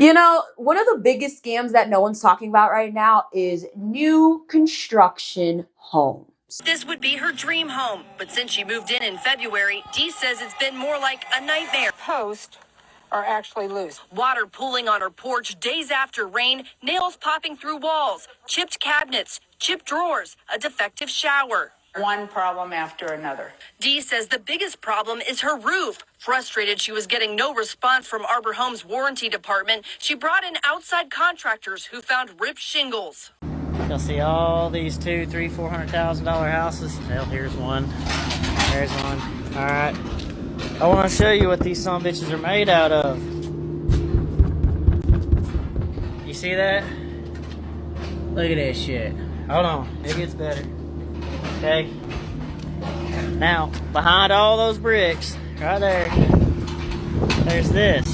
You know, one of the biggest scams that no one's talking about right now is new construction homes. This would be her dream home, but since she moved in February, Dee says it's been more like a nightmare. Posts are actually loose. Water pooling on her porch days after rain, nails popping through walls, chipped cabinets, chipped drawers, a defective shower. One problem after another. Dee says the biggest problem is her roof. Frustrated she was getting no response from Arbor Home's warranty department, she brought in outside contractors who found ripped shingles. You'll see all these $200,000, $300,000, $400,000 houses. Hell, here's one. There's one. All right. I want to show you what these son bitches are made out of. You see that? Look at this shit. Hold on. Maybe it's better. Okay. Now, behind all those bricks, right there, there's this.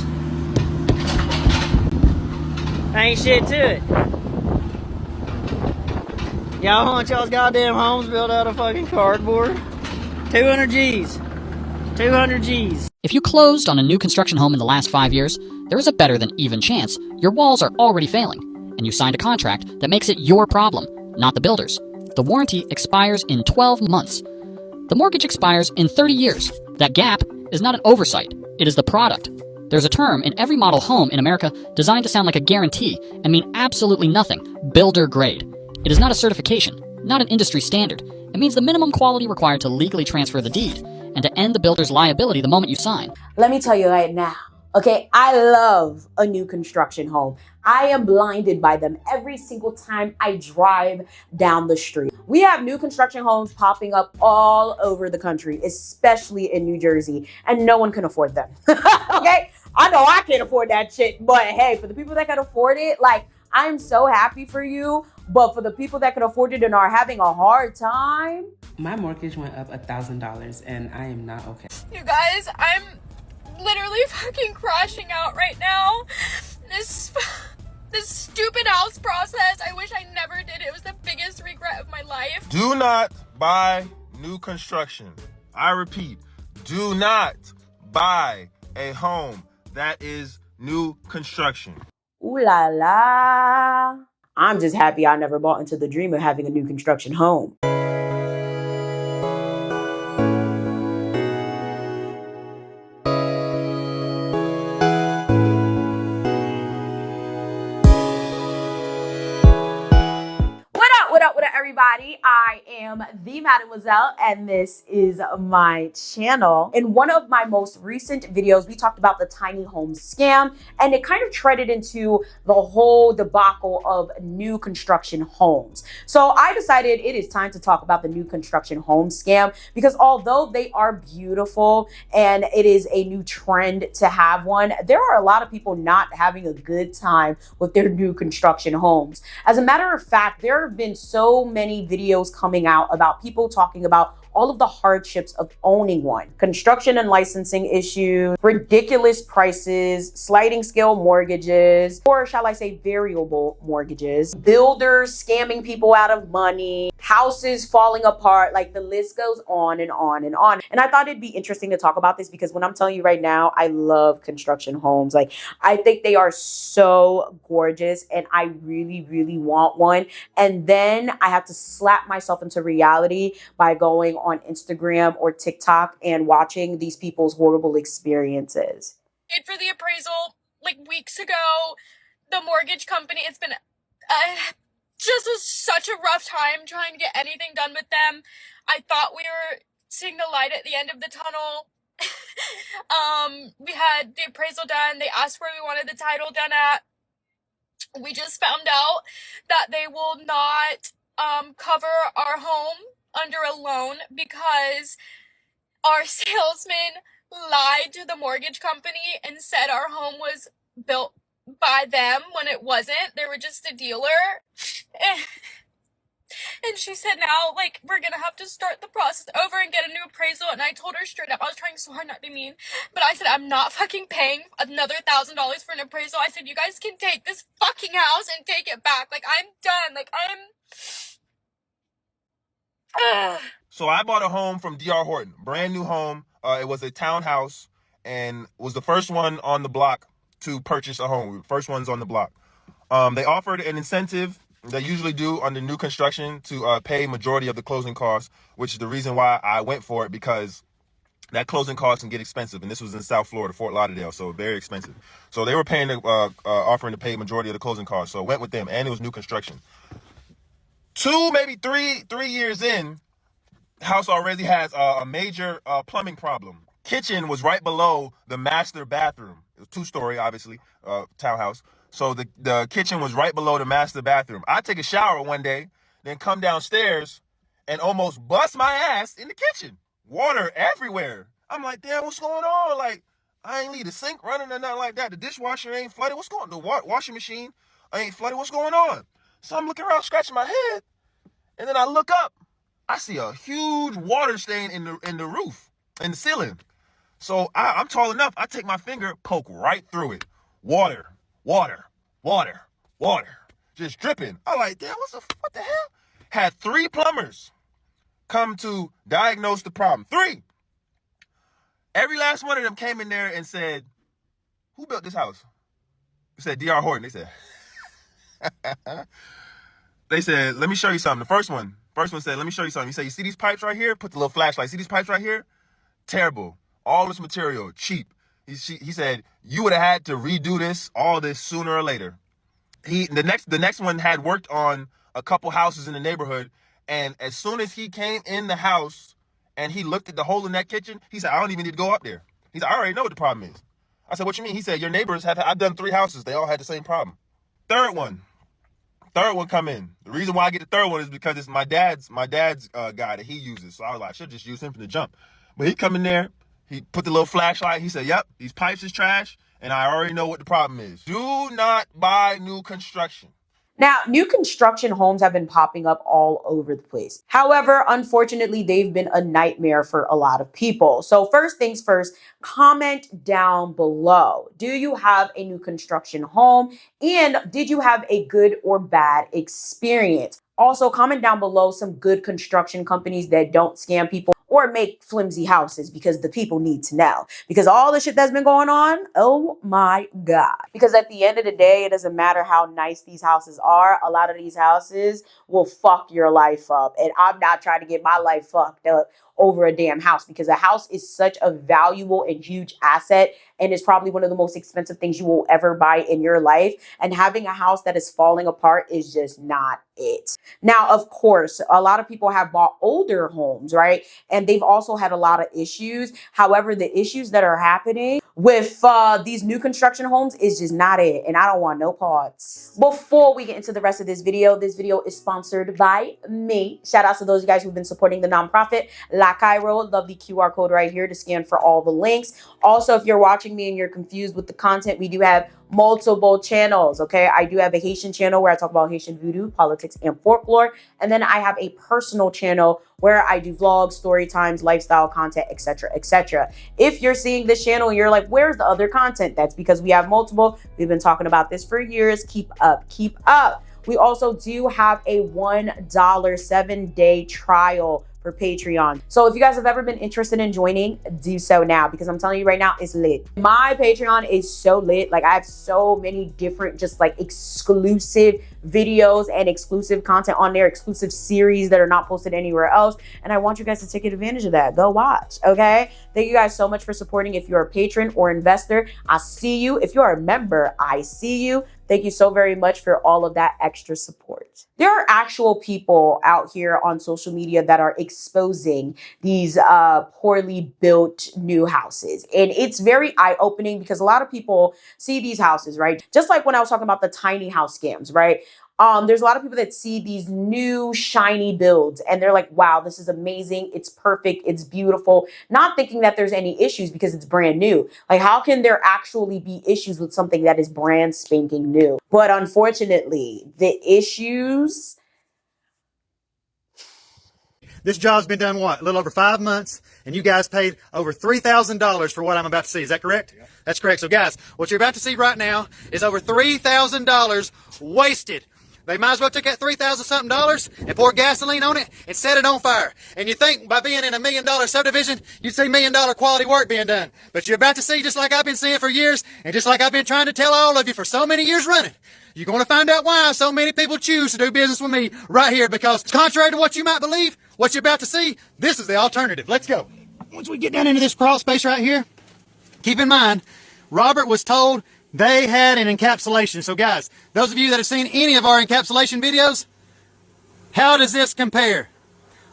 Ain't shit to it. Y'all want y'all's goddamn homes built out of fucking cardboard? 200 G's. 200 G's. If you closed on a new construction home in the last 5 years, there is a better than even chance your walls are already failing, and you signed a contract that makes it your problem, not the builder's. The warranty expires in 12 months. The mortgage expires in 30 years. That gap is not an oversight. It is the product. There's a term in every model home in America designed to sound like a guarantee and mean absolutely nothing. Builder grade. It is not a certification, not an industry standard. It means the minimum quality required to legally transfer the deed and to end the builder's liability the moment you sign. Let me tell you right now, okay, I love a new construction home. I am blinded by them every single time I drive down the street. We have new construction homes popping up all over the country, especially in New Jersey, and no one can afford them. Okay? I know I can't afford that shit, but hey, for the people that can afford it, like, I'm so happy for you. But for the people that can afford it and are having a hard time, my mortgage went up $1,000 and I am not okay. You guys, I'm literally fucking crashing out right now. This stupid house process, I wish I never did. It was the biggest regret of my life. Do not buy new construction. I repeat, do not buy a home that is new construction. Ooh la la. I'm just happy I never bought into the dream of having a new construction home. What up, everybody? I am the Mademoiselle, and this is my channel. In one of my most recent videos, we talked about the tiny home scam, and it kind of treaded into the whole debacle of new construction homes. So I decided it is time to talk about the new construction home scam, because although they are beautiful and it is a new trend to have one, there are a lot of people not having a good time with their new construction homes. As a matter of fact, there have been so many videos coming out about people talking about all of the hardships of owning one. Construction and licensing issues, ridiculous prices, sliding scale mortgages, or shall I say variable mortgages, builders scamming people out of money, houses falling apart, like the list goes on and on and on. And I thought it'd be interesting to talk about this because when I'm telling you right now, I love construction homes. Like, I think they are so gorgeous and I really, really want one. And then I have to slap myself into reality by going on Instagram or TikTok and watching these people's horrible experiences. For the appraisal, like weeks ago, the mortgage company, it's been such a rough time trying to get anything done with them. I thought we were seeing the light at the end of the tunnel. We had the appraisal done. They asked where we wanted the title done at. We just found out that they will not cover our home under a loan because our salesman lied to the mortgage company and said our home was built by them when it wasn't. They were just a dealer. And she said now, like, we're gonna have to start the process over and get a new appraisal. And I told her straight up, I was trying so hard not to be mean, but I said, I'm not fucking paying another $1,000 for an appraisal. I said, you guys can take this fucking house and take it back. Like, I'm done. Like, So I bought a home from D.R. Horton, brand new home. It was a townhouse and was the first one on the block to purchase a home. First ones on the block. They offered an incentive. They usually do under new construction to pay majority of the closing costs, which is the reason why I went for it, because that closing costs can get expensive. And this was in South Florida, Fort Lauderdale, so very expensive. So they were paying, offering to pay majority of the closing costs. So I went with them, and it was new construction. 2, maybe 3 years in, house already has a major plumbing problem. Kitchen was right below the master bathroom. It was 2-story, obviously, townhouse. So the kitchen was right below the master bathroom. I take a shower one day, then come downstairs and almost bust my ass in the kitchen. Water everywhere. I'm like, damn, what's going on? Like, I ain't leave the sink running or nothing like that. The dishwasher ain't flooded. What's going on? The washing machine ain't flooded. What's going on? So I'm looking around, scratching my head, and then I look up. I see a huge water stain in the roof, in the ceiling. So I'm tall enough. I take my finger, poke right through it. Water, water, water, water, just dripping. I'm like, damn, what the hell? Had 3 plumbers come to diagnose the problem. 3. Every last one of them came in there and said, who built this house? They said, D.R. Horton. They said, let me show you something. The first one said, let me show you something. He said, you see these pipes right here? Put the little flashlight. See these pipes right here? Terrible. All this material, cheap. He said, you would have had to redo all this sooner or later. The next one had worked on a couple houses in the neighborhood, and as soon as he came in the house and he looked at the hole in that kitchen, he said, I don't even need to go up there. He said, I already know what the problem is. I said, what you mean? He said, your neighbors I've done 3 houses. They all had the same problem. Third one come in. The reason why I get the third one is because it's my dad's guy that he uses. So I was like, I should just use him from the jump. But he come in there, he put the little flashlight. He said, yep, these pipes is trash, and I already know what the problem is. Do not buy new construction. Now, new construction homes have been popping up all over the place. However, unfortunately, they've been a nightmare for a lot of people. So first things first, comment down below. Do you have a new construction home? And did you have a good or bad experience? Also, comment down below some good construction companies that don't scam people or make flimsy houses, because the people need to know. Because all the shit that's been going on, oh my God. Because at the end of the day, it doesn't matter how nice these houses are. A lot of these houses will fuck your life up. And I'm not trying to get my life fucked up over a damn house, because a house is such a valuable and huge asset, and is probably one of the most expensive things you will ever buy in your life. And having a house that is falling apart is just not it. Now, of course, a lot of people have bought older homes, right? And they've also had a lot of issues. However, the issues that are happening with these new construction homes is just not it. And I don't want no parts. Before we get into the rest of this video is sponsored by me. Shout out to those of you guys who've been supporting the nonprofit LakayRo. Love the QR code right here to scan for all the links. Also, if you're watching me and you're confused with the content, we do have multiple channels, okay? I do have a Haitian channel where I talk about Haitian voodoo, politics, and folklore. And then I have a personal channel where I do vlogs, story times, lifestyle content, etc., etc. If you're seeing this channel and you're like, where's the other content? That's because we have multiple. We've been talking about this for years. Keep up, keep up. We also do have a $1 7-day trial for Patreon. So if you guys have ever been interested in joining, do so now, because I'm telling you right now, it's lit. My Patreon is so lit. Like, I have so many different just like exclusive videos and exclusive content on there, exclusive series that are not posted anywhere else. And I want you guys to take advantage of that. Go watch, okay? Thank you guys so much for supporting. If you're a patron or investor, I see you. If you're a member, I see you. Thank you so very much for all of that extra support. There are actual people out here on social media that are exposing these poorly built new houses. And it's very eye-opening, because a lot of people see these houses, right? Just like when I was talking about the tiny house scams, right? There's a lot of people that see these new shiny builds and they're like, wow, this is amazing. It's perfect. It's beautiful. Not thinking that there's any issues because it's brand new. Like, how can there actually be issues with something that is brand spanking new? But unfortunately, the issues... This job's been done, what, a little over 5 months, and you guys paid over $3,000 for what I'm about to see. Is that correct? Yeah. That's correct. So guys, what you're about to see right now is over $3,000 wasted. They might as well took that $3,000 something and poured gasoline on it and set it on fire. And you think by being in a $1 million subdivision, you'd see $1 million quality work being done. But you're about to see, just like I've been seeing for years, and just like I've been trying to tell all of you for so many years running, you're going to find out why so many people choose to do business with me right here. Because contrary to what you might believe, what you're about to see, this is the alternative. Let's go. Once we get down into this crawl space right here, keep in mind, Robert was told they had an encapsulation. So guys, those of you that have seen any of our encapsulation videos, how does this compare?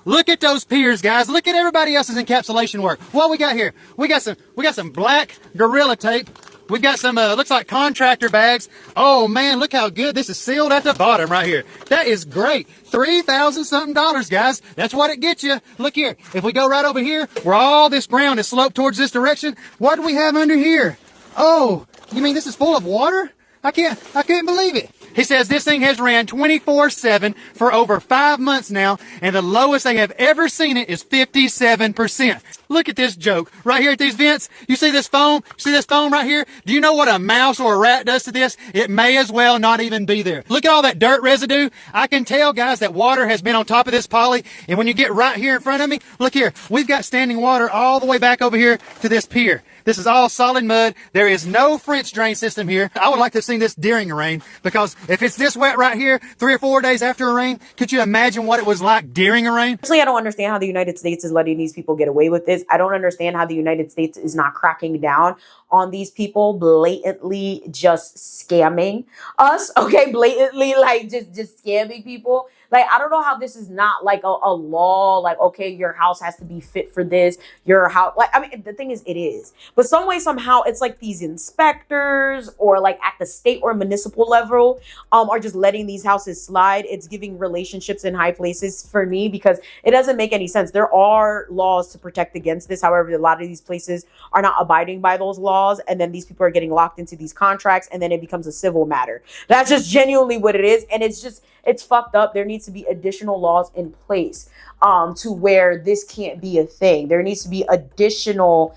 Look at those piers, guys. Look at everybody else's encapsulation work. What we got here? We got some black Gorilla Tape. We've got some, looks like contractor bags. Oh man, look how good this is sealed at the bottom right here. That is great. $3,000 something, guys. That's what it gets you. Look here. If we go right over here, where all this ground is sloped towards this direction, what do we have under here? Oh, you mean this is full of water? I can't believe it. He says this thing has ran 24/7 for over 5 months now, and the lowest they have ever seen it is 57%. Look at this joke right here at these vents. You see this foam? See this foam right here? Do you know what a mouse or a rat does to this? It may as well not even be there. Look at all that dirt residue. I can tell, guys, that water has been on top of this poly, and when you get right here in front of me, look here. We've got standing water all the way back over here to this pier. This is all solid mud. There is no French drain system here. I would like to have seen this during a rain, because if it's this wet right here 3 or 4 days after a rain, could you imagine what it was like during a rain? Personally, I don't understand how the United States is letting these people get away with this. I don't understand how the United States is not cracking down on these people blatantly just scamming us. Okay, blatantly like just scamming people. Like, I don't know how this is not like a law, like, okay, your house has to be fit for this, your house, like, I mean, the thing is, it is. But some way, somehow, it's like these inspectors or like at the state or municipal level are just letting these houses slide. It's giving relationships in high places for me, because it doesn't make any sense. There are laws to protect against this. However, a lot of these places are not abiding by those laws. And then these people are getting locked into these contracts, and then it becomes a civil matter. That's just genuinely what it is. And it's fucked up. There needs to be additional laws in place to where this can't be a thing. There needs to be additional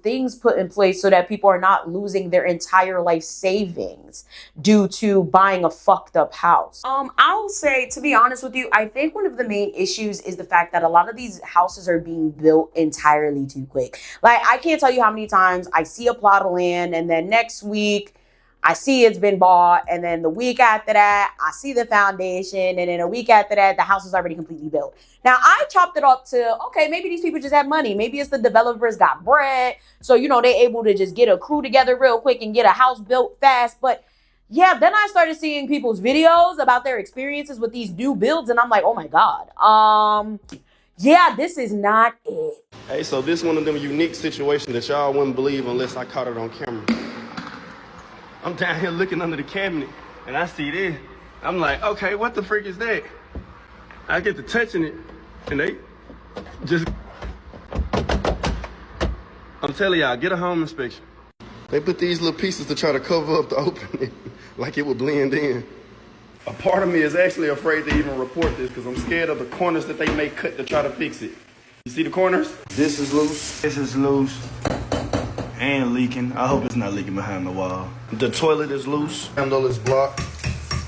things put in place so that people are not losing their entire life savings due to buying a fucked up house. I'll say, to be honest with you, I think one of the main issues is the fact that a lot of these houses are being built entirely too quick. Like, I can't tell you how many times I see a plot of land, and then next week I see it's been bought, and then the week after that, I see the foundation, and then a week after that, the house is already completely built. Now, I chopped it up to, okay, maybe these people just have money. Maybe it's the developers got bread, so, you know, they're able to just get a crew together real quick and get a house built fast. But yeah, then I started seeing people's videos about their experiences with these new builds, and I'm like, oh my God. Yeah, this is not it. Hey, so this one of them unique situations that y'all wouldn't believe unless I caught it on camera. I'm down here looking under the cabinet, and I see this. I'm like, okay, what the freak is that? I get to touching it, and they just... I'm telling y'all, get a home inspection. They put these little pieces to try to cover up the opening, like it would blend in. A part of me is actually afraid to even report this, because I'm scared of the corners that they may cut to try to fix it. You see the corners? This is loose. This is loose. And leaking. I hope it's not leaking behind the wall. The toilet is loose. Handle is blocked.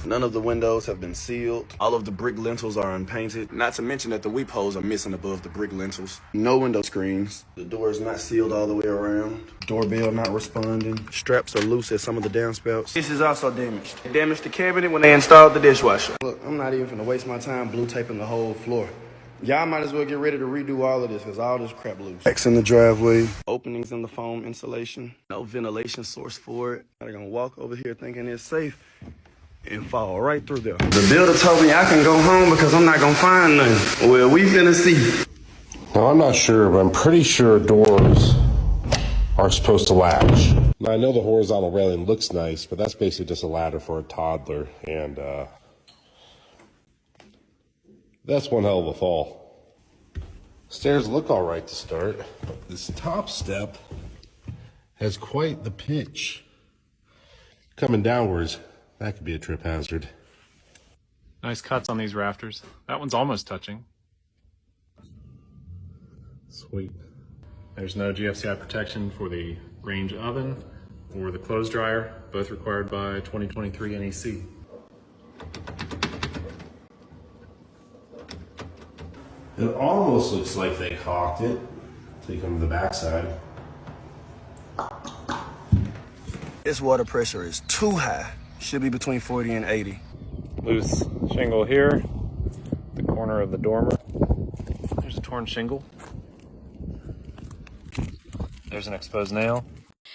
None of the windows have been sealed. All of the brick lintels are unpainted. Not to mention that the weep holes are missing above the brick lintels. No window screens. The door is not sealed all the way around. Doorbell not responding. Straps are loose at some of the downspouts. This is also damaged. They damaged the cabinet when they installed the dishwasher. Look, I'm not even gonna waste my time blue taping the whole floor. Y'all might as well get ready to redo all of this, because all this crap loose. Cracks in the driveway, openings in the foam insulation, no ventilation source for it. They're gonna walk over here thinking it's safe and fall right through there. The builder told me I can go home because I'm not gonna find nothing. Well, we finna see. Now, I'm not sure, but I'm pretty sure doors are supposed to latch. Now, I know the horizontal railing looks nice, but that's basically just a ladder for a toddler, and that's one hell of a fall. Stairs look all right to start, but this top step has quite the pitch. Coming downwards, that could be a trip hazard. Nice cuts on these rafters. That one's almost touching. Sweet. There's no GFCI protection for the range oven or the clothes dryer, both required by 2023 NEC. It almost looks like they caulked it. Take them to the backside. This water pressure is too high. Should be between 40 and 80. Loose shingle here, the corner of the dormer. There's a torn shingle. There's an exposed nail.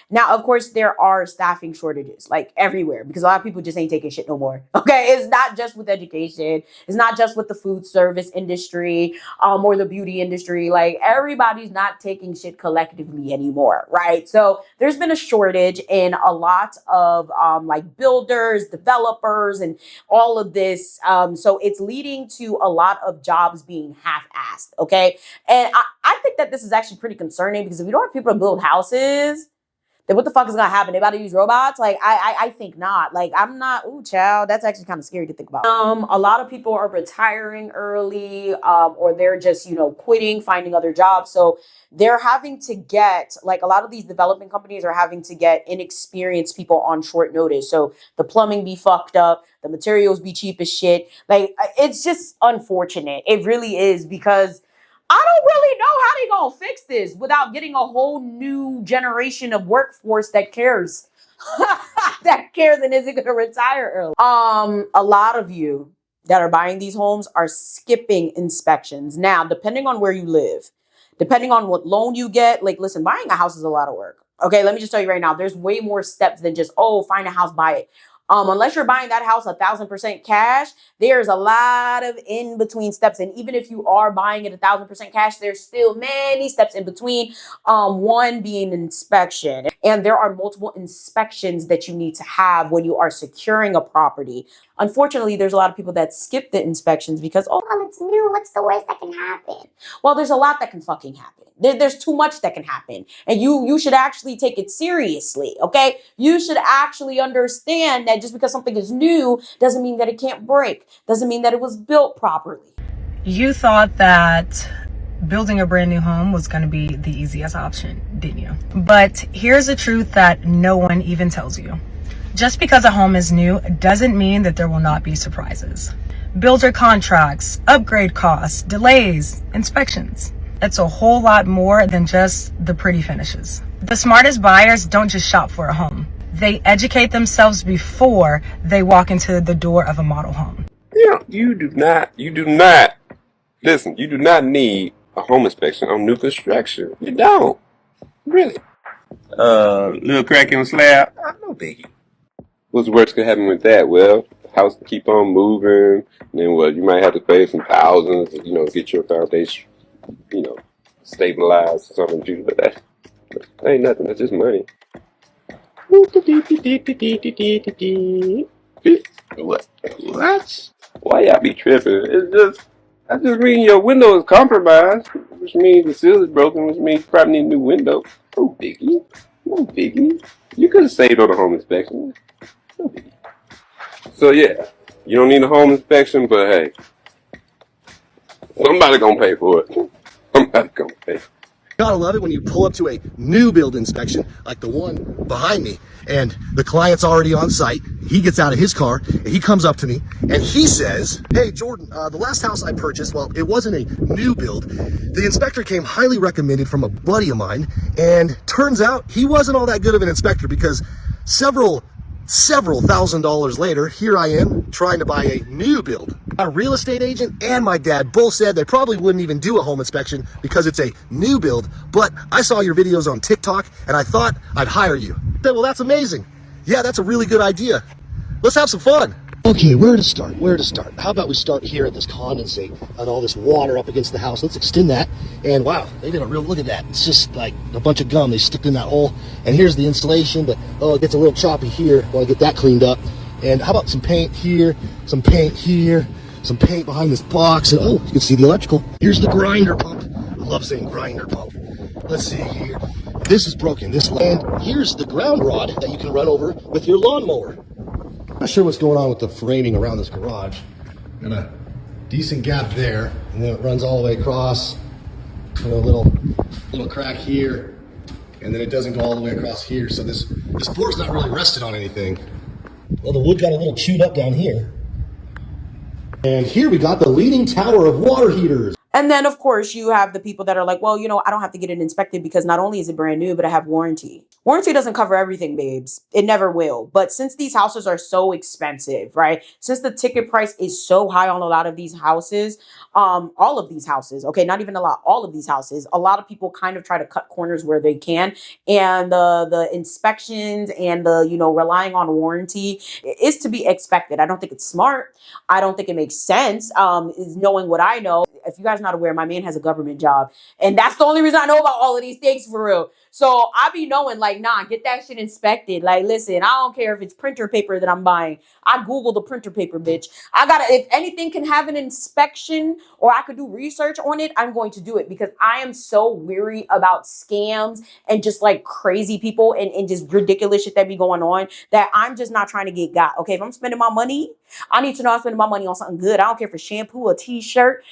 Now, of course, there are staffing shortages like everywhere because a lot of people just ain't taking shit no more. Okay, it's not just with education. It's not just with the food service industry or the beauty industry. Like everybody's not taking shit collectively anymore, right? So there's been a shortage in a lot of like builders, developers, and all of this. So it's leading to a lot of jobs being half-assed. Okay, and I think that this is actually pretty concerning because if you don't have people to build houses, then what the fuck is gonna happen? They about to use robots? Like, I think not. Like, I'm not, ooh, child, that's actually kind of scary to think about. A lot of people are retiring early, or they're just, quitting, finding other jobs. So they're having to get, like, a lot of these development companies are having to get inexperienced people on short notice. So the plumbing be fucked up, the materials be cheap as shit. Like, it's just unfortunate. It really is, because I don't really know how they gonna fix this without getting a whole new generation of workforce that cares. That cares and isn't gonna retire early. A lot of you that are buying these homes are skipping inspections. Now, depending on where you live, depending on what loan you get, like, listen, buying a house is a lot of work. Okay, let me just tell you right now, there's way more steps than just, oh, find a house, buy it. Unless you're buying that house 1,000% cash, there's a lot of in-between steps. And even if you are buying it 1,000% cash, there's still many steps in between. One being an inspection. And there are multiple inspections that you need to have when you are securing a property. Unfortunately, there's a lot of people that skip the inspections because, oh, well, it's new. What's the worst that can happen? Well, there's a lot that can fucking happen. There's too much that can happen. And you should actually take it seriously, okay? You should actually understand that just because something is new doesn't mean that it can't break. Doesn't mean that it was built properly. You thought that building a brand new home was going to be the easiest option, didn't you? But here's the truth that no one even tells you. Just because a home is new doesn't mean that there will not be surprises. Builder contracts, upgrade costs, delays, inspections. It's a whole lot more than just the pretty finishes. The smartest buyers don't just shop for a home. They educate themselves before they walk into the door of a model home. Yeah, you do not need a home inspection on new construction. You don't. Really. Little crack in the slab, no biggie. What's the worst could happen with that? Well, the house can keep on moving, and then you might have to pay some thousands to, get your foundation, stabilized or something, but that ain't nothing, that's just money. What? Why y'all be tripping? That just means your window is compromised, which means the seal is broken, which means you probably need a new window. No biggie. You could have saved on a home inspection. No biggie. So yeah, you don't need a home inspection, but hey, somebody gonna pay for it. Somebody gonna pay. Gotta love it when you pull up to a new build inspection like the one behind me and the client's already on site. He gets out of his car and he comes up to me and he says, hey Jordan, the last house I purchased, well, it wasn't a new build. The inspector came highly recommended from a buddy of mine, and turns out he wasn't all that good of an inspector because several $1,000s later, here I am trying to buy a new build. A real estate agent and my dad both said they probably wouldn't even do a home inspection because it's a new build, but I saw your videos on TikTok and I thought I'd hire you. I said, well, that's amazing. Yeah, that's a really good idea. Let's have some fun. Okay, where to start? How about we start here at this condensate and all this water up against the house. Let's extend that. And wow, they did a real, look at that. It's just like a bunch of gum they stuck in that hole. And here's the insulation, but oh, it gets a little choppy here. Want to get that cleaned up. And how about some paint here, some paint here, some paint behind this box. And oh, you can see the electrical. Here's the grinder pump. I love saying grinder pump. Let's see here. This is broken, this land. Here's the ground rod that you can run over with your lawnmower. Not sure what's going on with the framing around this garage. Got a decent gap there, and then it runs all the way across. And a little crack here, and then it doesn't go all the way across here. So this floor's not really rested on anything. Well, the wood got a little chewed up down here. And here we got the leaning tower of water heaters. And then, of course, you have the people that are like, well, you know, I don't have to get it inspected because not only is it brand new, but I have warranty. Warranty doesn't cover everything, babes. It never will. But since these houses are so expensive, right? Since the ticket price is so high on a lot of these houses, all of these houses, okay, not even a lot, all of these houses, a lot of people kind of try to cut corners where they can. And the inspections and the, you know, relying on warranty is to be expected. I don't think it's smart. I don't think it makes sense. Is knowing what I know. If you guys are not aware, my man has a government job. And that's the only reason I know about all of these things for real. So I be knowing like, nah, get that shit inspected. Like, listen, I don't care if it's printer paper that I'm buying. I Google the printer paper, bitch. If anything can have an inspection or I could do research on it, I'm going to do it because I am so weary about scams and just like crazy people and just ridiculous shit that be going on that I'm just not trying to get got. Okay, if I'm spending my money, I need to know I'm spending my money on something good. I don't care for shampoo, a t-shirt,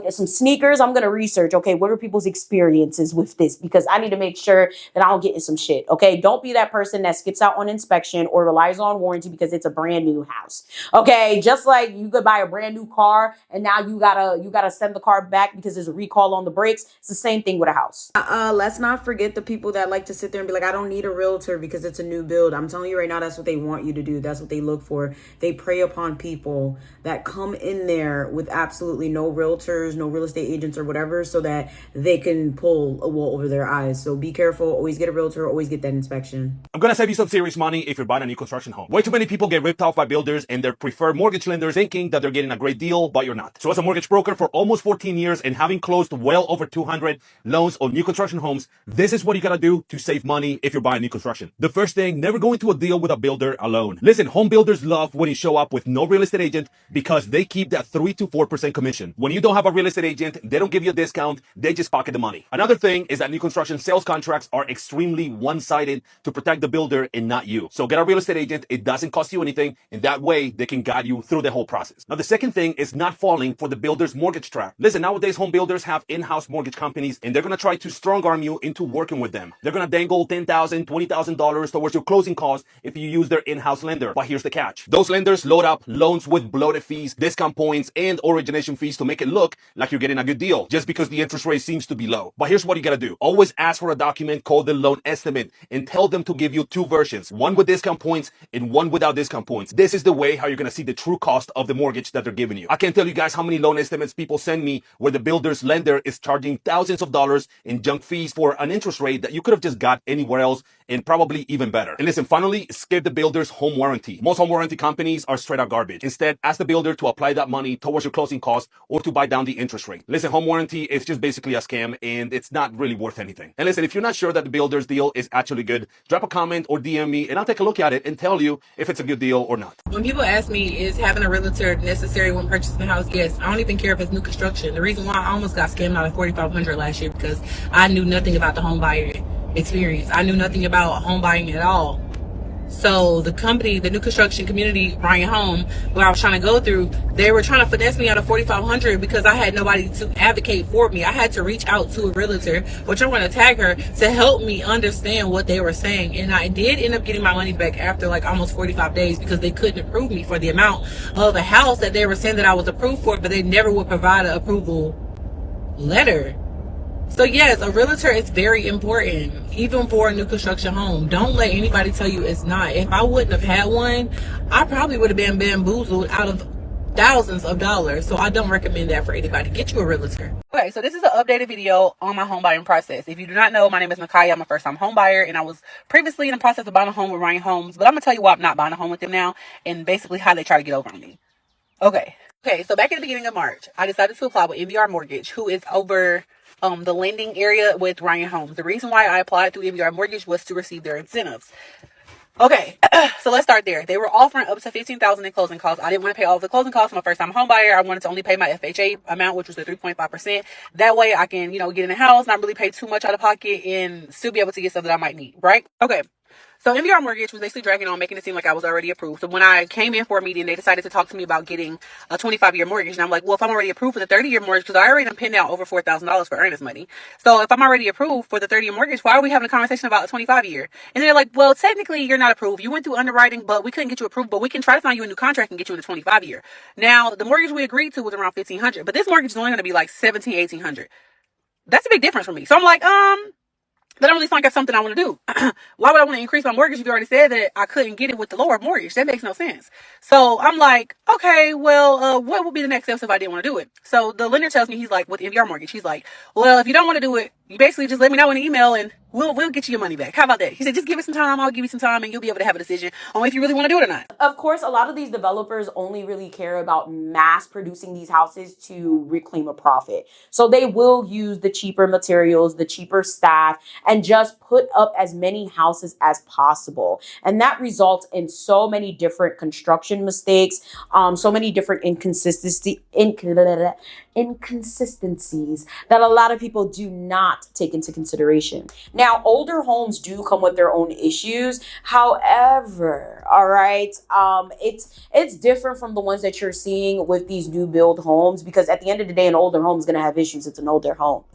some sneakers. I'm going to research, okay, what are people's experiences with this? Because I need to make sure that I don't get in some shit, okay? Don't be that person that skips out on inspection or relies on warranty because it's a brand new house, okay? Just like you could buy a brand new car and now you gotta send the car back because there's a recall on the brakes. It's the same thing with a house. Let's not forget the people that like to sit there and be like, I don't need a realtor because it's a new build. I'm telling you right now, that's what they want you to do. That's what they look for. They prey upon people that come in there with absolutely no realtors, no real estate agents or whatever, so that they can pull a wool over their eyes. So be careful. Always get a realtor. Always get that inspection. I'm gonna save you some serious money if you're buying a new construction home. Way too many people get ripped off by builders and their preferred mortgage lenders thinking that they're getting a great deal, but you're not. So as a mortgage broker for almost 14 years and having closed well over 200 loans on new construction homes, this is what you gotta do to save money if you're buying new construction. The first thing, never go into a deal with a builder alone. Listen, home builders love when you show up with no real estate agent because they keep that 3 to 4% commission. When you don't have a real estate agent, they don't give you a discount, they just pocket the money. Another thing is that new construction sales contracts are extremely one-sided to protect the builder and not you. So get a real estate agent, it doesn't cost you anything, and that way they can guide you through the whole process. Now the second thing is not falling for the builder's mortgage trap. Listen, nowadays home builders have in-house mortgage companies and they're gonna try to strong arm you into working with them. They're gonna dangle $10,000, $20,000 towards your closing costs if you use their in-house lender. But here's the catch. Those lenders load up loans with bloated fees, discount points, and origination fees to make it look like you're getting a good deal just because the interest rate seems to be low. But here's what you gotta do. Always ask for a document called the loan estimate and tell them to give you two versions, one with discount points and one without discount points. This is the way how you're gonna see the true cost of the mortgage that they're giving you. I can't tell you guys how many loan estimates people send me where the builder's lender is charging thousands of dollars in junk fees for an interest rate that you could have just got anywhere else and probably even better. And listen, finally, skip the builder's home warranty. Most home warranty companies are straight out garbage. Instead, ask the builder to apply that money towards your closing costs or to buy down the interest rate. Listen, home warranty is just basically a scam and it's not really worth anything. And listen, if you're not sure that the builder's deal is actually good, drop a comment or DM me and I'll take a look at it and tell you if it's a good deal or not. When people ask me, is having a realtor necessary when purchasing a house? Yes. I don't even care if it's new construction. The reason why I almost got scammed out of $4,500 last year because I knew nothing about the home buyer experience. I knew nothing about home buying at all. So the company, the new construction community, Ryan Home, where I was trying to go through, they were trying to finesse me out of $4,500 because I had nobody to advocate for me. I had to reach out to a realtor, which I'm going to tag her, to help me understand what they were saying. And I did end up getting my money back after like almost 45 days because they couldn't approve me for the amount of a house that they were saying that I was approved for, but they never would provide an approval letter. So yes, a realtor is very important, even for a new construction home. Don't let anybody tell you it's not. If I wouldn't have had one, I probably would have been bamboozled out of thousands of dollars. So I don't recommend that for anybody. Get you a realtor. Okay, so this is an updated video on my home buying process. If you do not know, my name is Nakaya. I'm a first-time home buyer, and I was previously in the process of buying a home with Ryan Homes. But I'm going to tell you why I'm not buying a home with them now and basically how they try to get over on me. Okay, so back in the beginning of March, I decided to apply with MBR Mortgage, who is over the lending area with Ryan Homes. The reason why I applied through MBR Mortgage was to receive their incentives. Okay, so let's start there. They were offering up to $15,000 in closing costs. I didn't want to pay all of the closing costs. I'm a first-time home buyer. I wanted to only pay my FHA amount, which was the 3.5%. That way I can, get in the house, not really pay too much out of pocket, and still be able to get stuff that I might need, right? Okay. So MVR Mortgage was basically dragging on, making it seem like I was already approved. So when I came in for a meeting, they decided to talk to me about getting a 25-year mortgage. And I'm like, well, if I'm already approved for the 30-year mortgage, because I already done pinned out over $4,000 for earnest money. So if I'm already approved for the 30-year mortgage, why are we having a conversation about a 25-year? And they're like, well, technically you're not approved. You went through underwriting, but we couldn't get you approved, but we can try to find you a new contract and get you in the 25-year. Now, the mortgage we agreed to was around $1,500, but this mortgage is only going to be like $1,700, $1,800. That's a big difference for me. So I'm like, that don't really sound like something I want to do. Why would I want to increase my mortgage if you already said that I couldn't get it with the lower mortgage? That makes no sense. So I'm like, okay, well, what would be the next steps if I didn't want to do it? So the lender tells me, he's like, with MVR Mortgage, he's like, well, if you don't want to do it, you basically just let me know in an email and we'll get you your money back. How about that? He said, just give it some time. I'll give you some time and you'll be able to have a decision on if you really want to do it or not. Of course, a lot of these developers only really care about mass producing these houses to reclaim a profit. So they will use the cheaper materials, the cheaper staff, and just put up as many houses as possible. And that results in so many different construction mistakes, so many different inconsistencies that a lot of people do not take into consideration. Now, older homes do come with their own issues. However, all right, it's different from the ones that you're seeing with these new build homes, because at the end of the day, an older home is going to have issues. It's an older home.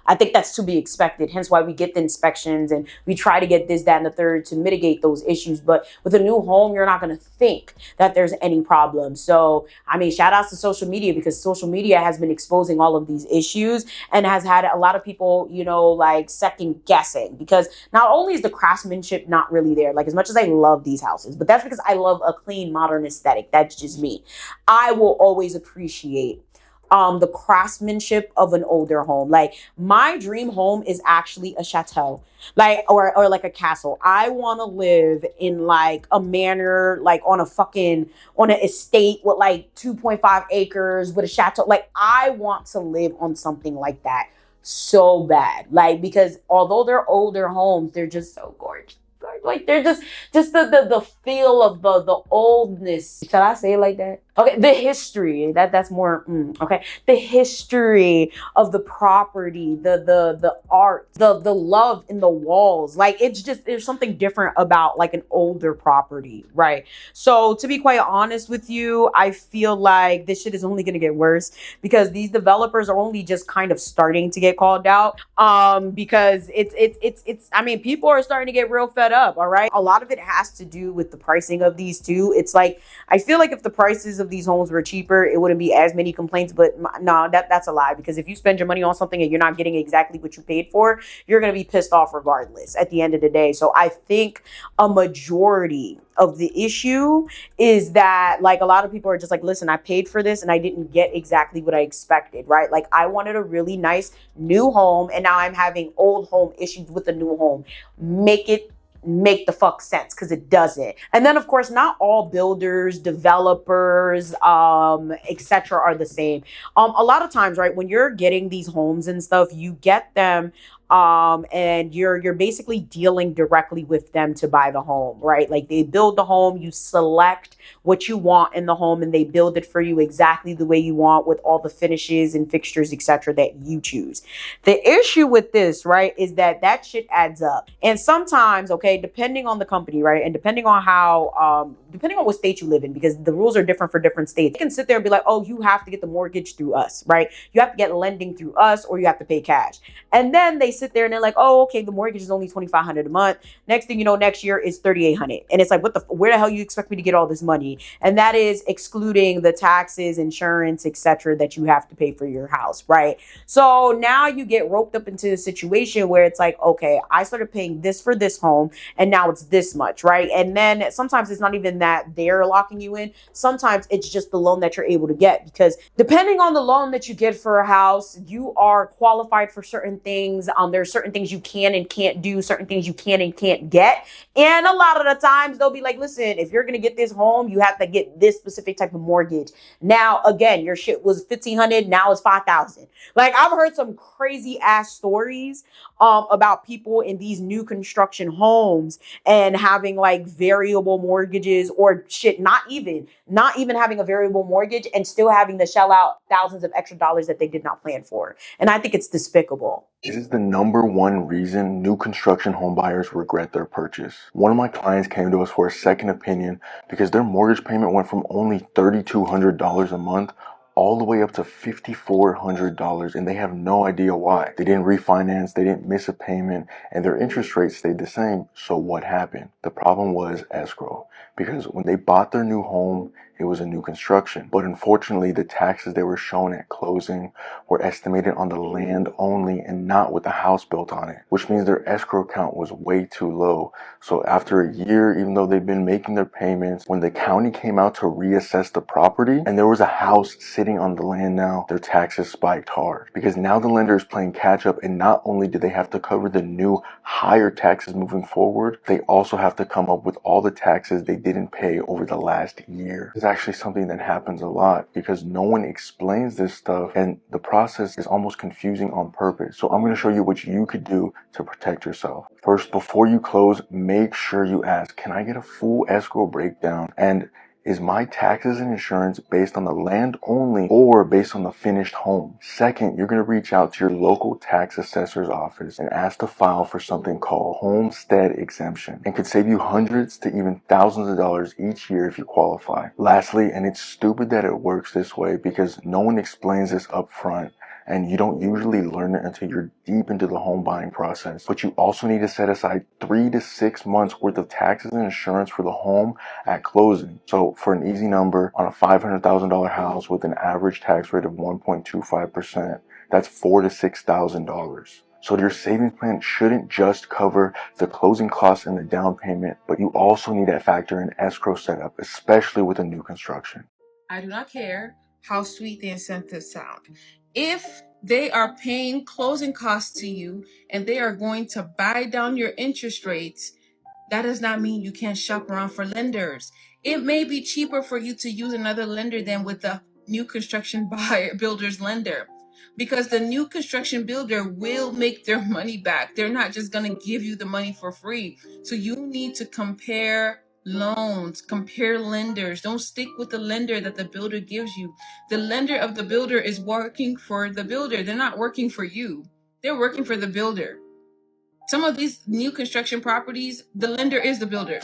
I think that's to be expected. Hence why we get the inspections and we try to get this, that, and the third to mitigate those issues. But with a new home, you're not going to think that there's any problem. So, I mean, shout outs to social media, because social media has been exposing all of these issues and has had a lot of people, you know, like second guessing, because not only is the craftsmanship not really there, like as much as I love these houses, but that's because I love a clean, modern aesthetic. That's just me. I will always appreciate the craftsmanship of an older home. Like my dream home is actually a chateau, like, or like a castle. I want to live in like a manor, like on an estate with like 2.5 acres with a chateau. Like I want to live on something like that so bad. Like, because although they're older homes, they're just so gorgeous. Like they're just the feel of the oldness. Shall I say it like that? Okay, the history, that's more okay. The history of the property, the art, the love in the walls. Like it's just, there's something different about like an older property, right? So to be quite honest with you, I feel like this shit is only gonna get worse, because these developers are only just kind of starting to get called out. Because it's I mean, people are starting to get real fed up, all right? A lot of it has to do with the pricing of these too. It's like, I feel like if the prices of these homes were cheaper, it wouldn't be as many complaints. But no, that's a lie, because if you spend your money on something and you're not getting exactly what you paid for, you're going to be pissed off regardless at the end of the day. So I think a majority of the issue is that like a lot of people are just like, listen, I paid for this and I didn't get exactly what I expected, right? Like I wanted a really nice new home and now I'm having old home issues with the new home. Make the fuck sense, because it doesn't. And then of course, not all builders, developers, etc. are the same. A lot of times, right, when you're getting these homes and stuff, you get them and you're basically dealing directly with them to buy the home, right? Like they build the home, you select what you want in the home, and they build it for you exactly the way you want, with all the finishes and fixtures, etc. that you choose. The issue with this, right, is that shit adds up. And sometimes, okay, depending on the company, right, and depending on how, depending on what state you live in, because the rules are different for different states. You can sit there and be like, oh, you have to get the mortgage through us, right? You have to get lending through us, or you have to pay cash. And then they sit there and they're like, oh, okay, the mortgage is only $2,500 a month. Next thing you know, next year is $3,800. And it's like, where the hell you expect me to get all this money? And that is excluding the taxes, insurance, etc. that you have to pay for your house, right? So now you get roped up into a situation where it's like, okay, I started paying this for this home and now it's this much, right? And then sometimes it's not even that they're locking you in. Sometimes it's just the loan that you're able to get, because depending on the loan that you get for a house, you are qualified for certain things. There's certain things you can and can't do, certain things you can and can't get. And a lot of the times they'll be like, listen, if you're going to get this home, you have to get this specific type of mortgage. Now, again, your shit was $1,500. Now it's $5,000. Like I've heard some crazy ass stories about people in these new construction homes and having like variable mortgages, or shit, not even having a variable mortgage and still having to shell out thousands of extra dollars that they did not plan for. And I think it's despicable. This is the #1 reason new construction home buyers regret their purchase. One of my clients came to us for a second opinion because their mortgage payment went from only $3,200 a month all the way up to $5,400, and they have no idea why. They didn't refinance, they didn't miss a payment, and their interest rate stayed the same. So what happened? The problem was escrow, because when they bought their new home, it was a new construction. But unfortunately, the taxes they were shown at closing were estimated on the land only and not with the house built on it, which means their escrow count was way too low. So after a year, even though they've been making their payments, when the county came out to reassess the property and there was a house sitting on the land now, their taxes spiked hard, because now the lender is playing catch up, and not only do they have to cover the new higher taxes moving forward, they also have to come up with all the taxes they didn't pay over the last year. It's actually something that happens a lot because no one explains this stuff, and the process is almost confusing on purpose. So I'm going to show you what you could do to protect yourself. First, before you close, make sure you ask, can I get a full escrow breakdown? And is my taxes and insurance based on the land only or based on the finished home? Second, you're going to reach out to your local tax assessor's office and ask to file for something called homestead exemption, and could save you hundreds to even thousands of dollars each year if you qualify. Lastly, and it's stupid that it works this way because no one explains this up front, and you don't usually learn it until you're deep into the home buying process. But you also need to set aside 3 to 6 months worth of taxes and insurance for the home at closing. So for an easy number, on a $500,000 house with an average tax rate of 1.25%, that's $4,000 to $6,000. So your savings plan shouldn't just cover the closing costs and the down payment, but you also need to factor in escrow setup, especially with a new construction. I do not care how sweet the incentives sound. If they are paying closing costs to you and they are going to buy down your interest rates, that does not mean you can't shop around for lenders. It may be cheaper for you to use another lender than with the new construction builder's lender, because the new construction builder will make their money back. They're not just going to give you the money for free. So you need to compare loans, compare lenders. Don't stick with the lender that the builder gives you. The lender of the builder is working for the builder. They're not working for you. They're working for the builder. Some of these new construction properties, the lender is the builder.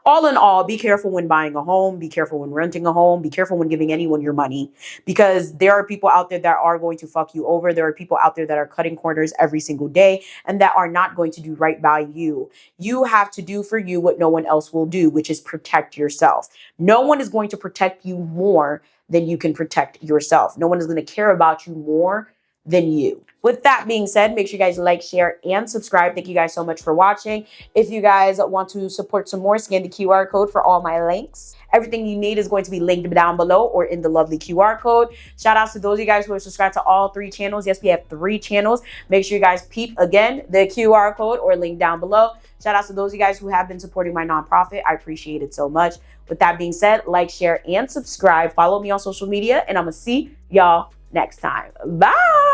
All in all, be careful when buying a home, be careful when renting a home, be careful when giving anyone your money, because there are people out there that are going to fuck you over. There are people out there that are cutting corners every single day and that are not going to do right by you. You have to do for you what no one else will do, which is protect yourself. No one is going to protect you more than you can protect yourself. No one is going to care about you more than you. With that being said, make sure you guys like, share, and subscribe. Thank you guys so much for watching. If you guys want to support some more, scan the QR code for all my links. Everything you need is going to be linked down below or in the lovely QR code. Shout outs to those of you guys who are subscribed to all 3 channels. Yes, we have 3 channels. Make sure you guys peep again the QR code or link down below. Shout outs to those of you guys who have been supporting my nonprofit. I appreciate it so much. With that being said, like, share, and subscribe. Follow me on social media, and I'm going to see y'all next time. Bye.